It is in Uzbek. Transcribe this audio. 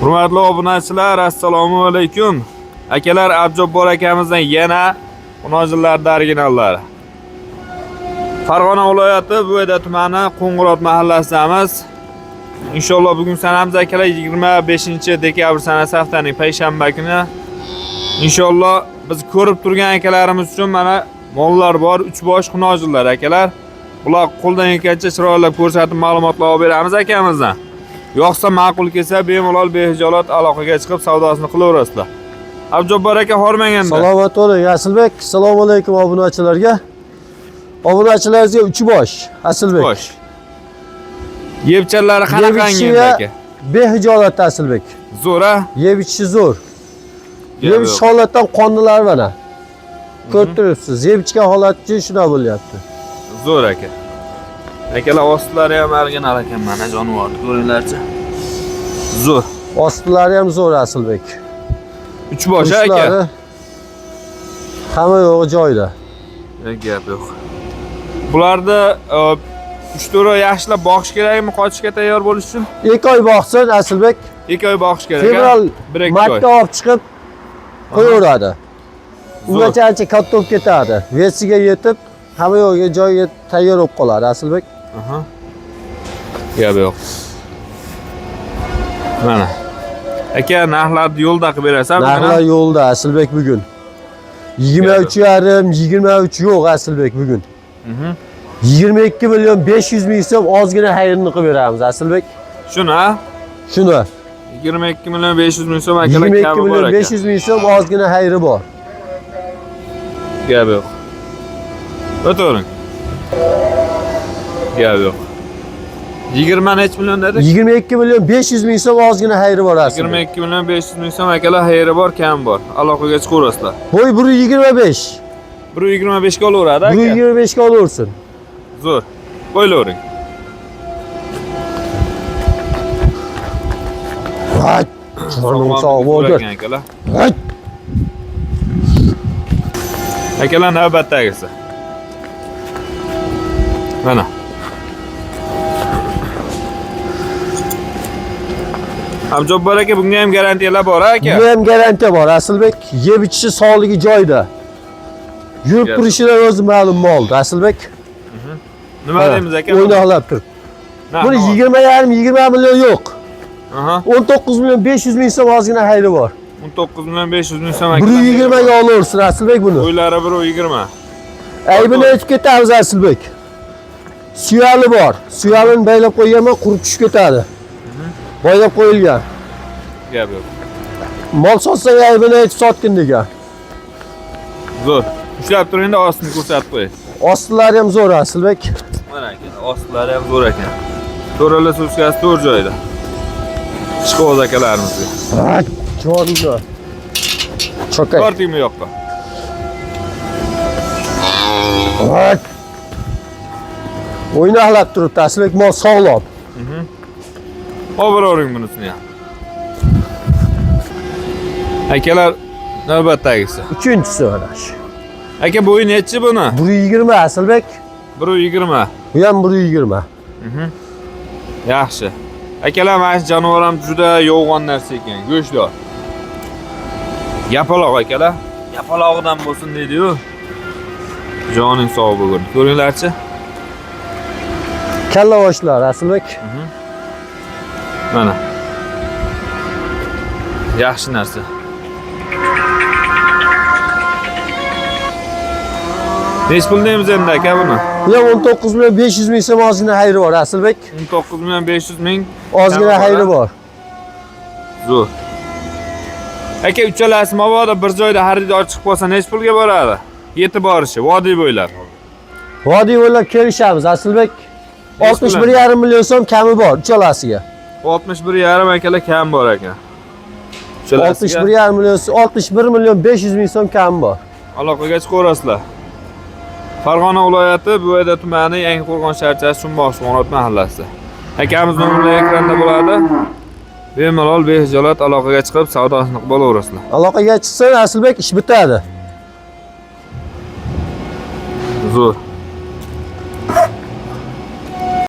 Hurmatli obunachilar, assalomu alaykum. Akalar, Abjobbor akamizdan yana munojilarning originallari. Farg'ona viloyati Bo'yda tumani Qo'ng'irot mahallasidamiz. Inshaalloh bugun sanamiz akalar 25-dekabr sanasi haftaning payshanba kuni. Inshaalloh biz ko'rib turgan akalarimiz uchun mana mollar bor, 3 bosh munojilar akalar. Ular qo'ldan kelgancha chiroylab ko'rsatib ma'lumotlar olib beramiz akamizdan. Yo'qsa ma'qul kelsa bemalol behijolat aloqaga chiqib savdosini qilaverasizlar. Abjobbor aka hormaganda. Salomat bo'ling Asilbek. Assalomu alaykum obunachilarga. Obunachilaringizga 3 bosh Asilbek. Bosh. Yebchanlari qanaqangi aka? Behijolat Asilbek. Zo'r a? Yeb ichishi zo'r. Yeb ichish holatdan qondilar mana. Ko'rib turibsiz. Yeb ichgan holatchi shuna bo'lyapti. Zo'r aka. Akalar ostlari ham original ekan mana jonivorni ko'ringlarchi. Zo'r. Ostlari ham zo'r Asilbek. 3 bosh aka. Hamma yo'g'i joyida. Gap yo'q. Bularda 3-4 oy yaxshilab boqish kerakmi qochishga tayyor bo'lish uchun? 2 oy boqsin Asilbek. 2 oy boqish kerak. Fevral 1-2 oy. martda olib chiqib qo'yaveradi. Ungacha ancha katta bo'lib ketadi. Vesiga yetib, hamma yo'lga joyiga tayyor bo'lib qoladi Asilbek. Aha. Gap yo'q. Mana. Aka, narxlarni yo'lda qilib berasizmi? Narxlar yo'lda Asilbek bugun. 23,5, 23 yo'q Asilbek bugun. 22 million 500 ming so'm ozgina xayrini qilib beramiz Asilbek. Shuni a? Shuni. 22 million 500 ming so'm akalar 22 million 500 ming so'm ozgina xayri bor. Gap yo'q. O'tiring. Gap yo'q. 20 necha million dedik? 22 million 500 ming so'm ozgina xayri bor Asilbek. 22 million 500 ming so'm akalar xayri bor, kam bor. Aloqaga chiqaverasizlar. Bo'y 1.25. 1.25 ga olaveradi aka. 1.25 ga olaversin. Zo'r. Qo'ylavering. Voy, jonim sog' bo'ldi. Akalar. Voy. Akalar navbatdagisi. Mana. Abjobbor aka, bunga ham garantiyalar bor aka. Bu ham garantiya bor Asilbek. Yeb ichishi sog'ligi joyida. Yurib turishidan o'zi ma'lum bo'ldi Asilbek. Nima deymiz aka? O'ynoqlab tur. Buni 20 million yo'q. Aha. 19 million 500 ming so'm ozgina xayri bor. 19 million 500 ming so'm aka. 120 ga olaversin Asilbek buni. O'ylari 120. Aybini aytib ketamiz Asilbek. Suyali bor. Suyalini baylab qo'yganman, qurib tushib ketadi. Boylab qo'yilgan. Gap yo'q. Mol sotsang aybini aytib sotgin degan. Zo'r. Ushlab turingda ostini ko'rsatib qo'y. Ostlari ham zo'r Asilbek. Mana aka, ostlari ham zo'r ekan. To'rala suskasi 4 joyda. Ishqo'z akalarimizga. Jonimda. Chokay. Tortimi yo'qqa. O'ynoqlab turibdi Asilbek, mol sog'lom. Oberoring bunisini ham. Akalar navbatdagisi. Uchinchisi mana shu. Aka bo'yi nechi buni? 120 Asilbek. 120. Bu ham 120. Yaxshi. Akalar, mana shu jonivor ham juda yo'g'on narsa ekan, go'shtdor. Yapaloq akalar. Yapalog'idan bo'lsin deydi-yu. Joning sog' bo'lsin. Ko'ringlarchi. Kalla boshlar Asilbek. Mana. Yaxshi narsa. Nech pul deymiz endi aka buni? Bu ham 19 million 500 ming so'm ozgina xayri bor Asilbek. 19 million 500 ming ozgina xayri bor. Zo'r. Aka, uchalasi mabodo bir joyda xaridor chiqib qolsa nech pulga boradi? Yetib borishi, vodiy bo'ylab. Vodiy bo'ylab kelishamiz Asilbek. 61,5 million so'm kami bor uchalasiga. 61,5 akalar kam bor ekan. 61,5 million, 61 million 500 ming so'm kami bor. Aloqaga chiqaverasizlar. Farg'ona viloyati Bo'yda tumani Yangiqo'rg'on shaharchasi Shumboq mahallasi. Akamiz nomeri ekranda bo'ladi. Bemalol behijolat aloqaga chiqib savdosini qilib olaverasizlar. Aloqaga chiqsa Asilbek ish bitadi. Zo'r.